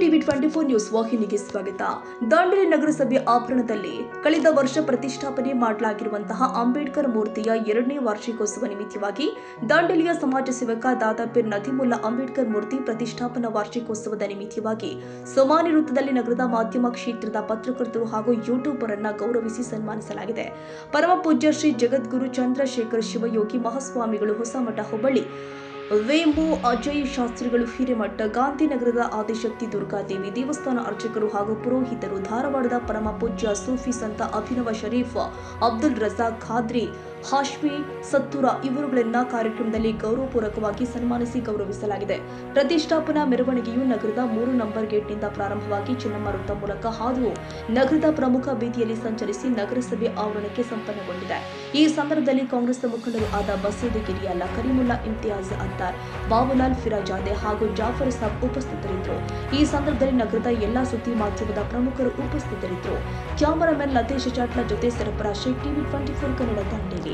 TV 24 news ವಾಹಿನಿಗೆ ಸ್ವಾಗತ. ದಾಂಡೇಲಿ ನಗರಸಭೆ ಆವರಣದಲ್ಲಿ ಕಳೆದ ವರ್ಷ ಪ್ರತಿಷ್ಠಾಪನೆ ಮಾಡಲಾಗಿರುವಂತಹ ಅಂಬೇಡ್ಕರ್ ಮೂರ್ತಿಯ 2ನೇ ವಾರ್ಷಿಕೋತ್ಸವ ನಿಮಿತ್ತವಾಗಿ ದಾಂಡೇಲಿಯ ಸಮಾಜ ಸೇವಕ ದಾದಾಪೀರ್ ನದೀಮುಲ್ಲಾ ಅಂಬೇಡ್ಕರ್ ಮೂರ್ತಿ ಪ್ರತಿಷ್ಠಾಪನಾ ವಾರ್ಷಿಕೋತ್ಸವದ ನಿಮಿತ್ತವಾಗಿ ಸೋಮಾನಿ ವೃತ್ತದಲ್ಲಿ ನಗರದ ಮಾಧ್ಯಮ ಕ್ಷೇತ್ರದ ಪತ್ರಕರ್ತರು ಹಾಗೂ ಯೂಟ್ಯೂಬರ್ ಅನ್ನು ಗೌರವಿಸಿ ಸನ್ಮಾನಿಸಲಾಗಿದೆ. ಪರಮ ಪೂಜ್ಯ ಶ್ರೀ ಜಗದ್ಗುರು ಚಂದ್ರಶೇಖರ್ ಶಿವಯೋಗಿ ಮಹಾಸ್ವಾಮಿಗಳು ಹೊಸಮಠ ಹುಬ್ಬಳ್ಳಿ, ವೇಂಬು ಅಜಯ್ ಶಾಸ್ತ್ರಿಗಳು ಹಿರೇಮಠ, ಗಾಂಧಿನಗರದ ಆದಿಶಕ್ತಿ ದುರ್ಗಾದೇವಿ ದೇವಸ್ಥಾನ ಅರ್ಚಕರು ಹಾಗೂ ಪುರೋಹಿತರು, ಧಾರವಾಡದ ಪರಮ ಪೂಜ್ಯ ಸೂಫಿ ಸಂತ ಅಭಿನವ ಶರೀಫ್, ಅಬ್ದುಲ್ ರಜಾಕ್ ಖಾದ್ರಿ, ಹಾಶ್ಮಿ ಸತ್ತೂರ ಇವರುಗಳನ್ನ ಕಾರ್ಯಕ್ರಮದಲ್ಲಿ ಗೌರವಪೂರ್ವಕವಾಗಿ ಸನ್ಮಾನಿಸಿ ಗೌರವಿಸಲಾಗಿದೆ. ಪ್ರತಿಷ್ಠಾಪನಾ ಮೆರವಣಿಗೆಯು ನಗರದ 3 ನಂಬರ್ ಗೇಟ್ನಿಂದ ಪ್ರಾರಂಭವಾಗಿ ಚೆನ್ನಮ್ಮ ವೃತ್ತ ಮೂಲಕ ಹಾದು ನಗರದ ಪ್ರಮುಖ ಬೀದಿಯಲ್ಲಿ ಸಂಚರಿಸಿ ನಗರಸಭೆ ಆವರಣಕ್ಕೆ ಸಂಪನ್ನಗೊಂಡಿದೆ. ಈ ಸಂದರ್ಭದಲ್ಲಿ ಕಾಂಗ್ರೆಸ್ ಮುಖಂಡರು ಆದ ಬಸೀದ್ ಗಿರಿಯಲ್ಲ, ಕರೀಮುಲ್ಲಾ ಇಮ್ತಿಯಾಜ್ ಅತ್ತಾರ್, ಬಾಬುಲಾಲ್ ಫಿರಾಜಾದೆ ಹಾಗೂ ಜಾಫರ್ ಸಾಬ್ ಉಪಸ್ಥಿತರಿದ್ದರು. ಈ ಸಂದರ್ಭದಲ್ಲಿ ನಗರದ ಎಲ್ಲಾ ಸುದ್ದಿ ಮಾಧ್ಯಮದ ಪ್ರಮುಖರು ಉಪಸ್ಥಿತರಿದ್ದರು. ಕ್ಯಾಮರಾಮನ್ ಲತೇಶ್ ಚಾಟ್ಲ ಜೊತೆ ಸರಫರಾಜ್ ಶೇಖ್, ಟಿವಿ 24 ಕನ್ನಡ, ದಾಂಡೇಲಿ.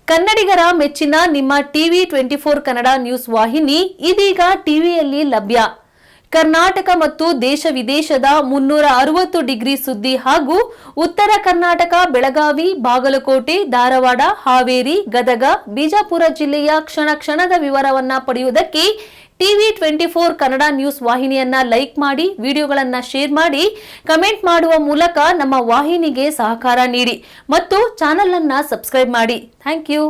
ಕನ್ನಡಿಗರ ಮೆಚ್ಚಿನ ನಿಮ್ಮ ಟಿವಿ 24 ಕನ್ನಡ ನ್ಯೂಸ್ ವಾಹಿನಿ ಇದೀಗ ಟಿವಿಯಲ್ಲಿ ಲಭ್ಯ. ಕರ್ನಾಟಕ ಮತ್ತು ದೇಶ ವಿದೇಶದ 360 ಡಿಗ್ರಿ ಸುದ್ದಿ ಹಾಗೂ ಉತ್ತರ ಕರ್ನಾಟಕ, ಬೆಳಗಾವಿ, ಬಾಗಲಕೋಟೆ, ಧಾರವಾಡ, ಹಾವೇರಿ, ಗದಗ, ಬಿಜಾಪುರ ಜಿಲ್ಲೆಯ ಕ್ಷಣ ಕ್ಷಣದ ವಿವರವನ್ನ ಪಡೆಯುವುದಕ್ಕೆ ಟಿವಿ 24 ಕನ್ನಡ ನ್ಯೂಸ್ ವಾಹಿನಿಯನ್ನ ಲೈಕ್ ಮಾಡಿ, ವಿಡಿಯೋಗಳನ್ನ ಶೇರ್ ಮಾಡಿ, ಕಮೆಂಟ್ ಮಾಡುವ ಮೂಲಕ ನಮ್ಮ ವಾಹಿನಿಗೆ ಸಹಕಾರ ನೀಡಿ ಮತ್ತು ಚಾನೆಲ್ ಅನ್ನ ಸಬ್ಸ್ಕ್ರೈಬ್ ಮಾಡಿ. Thank you.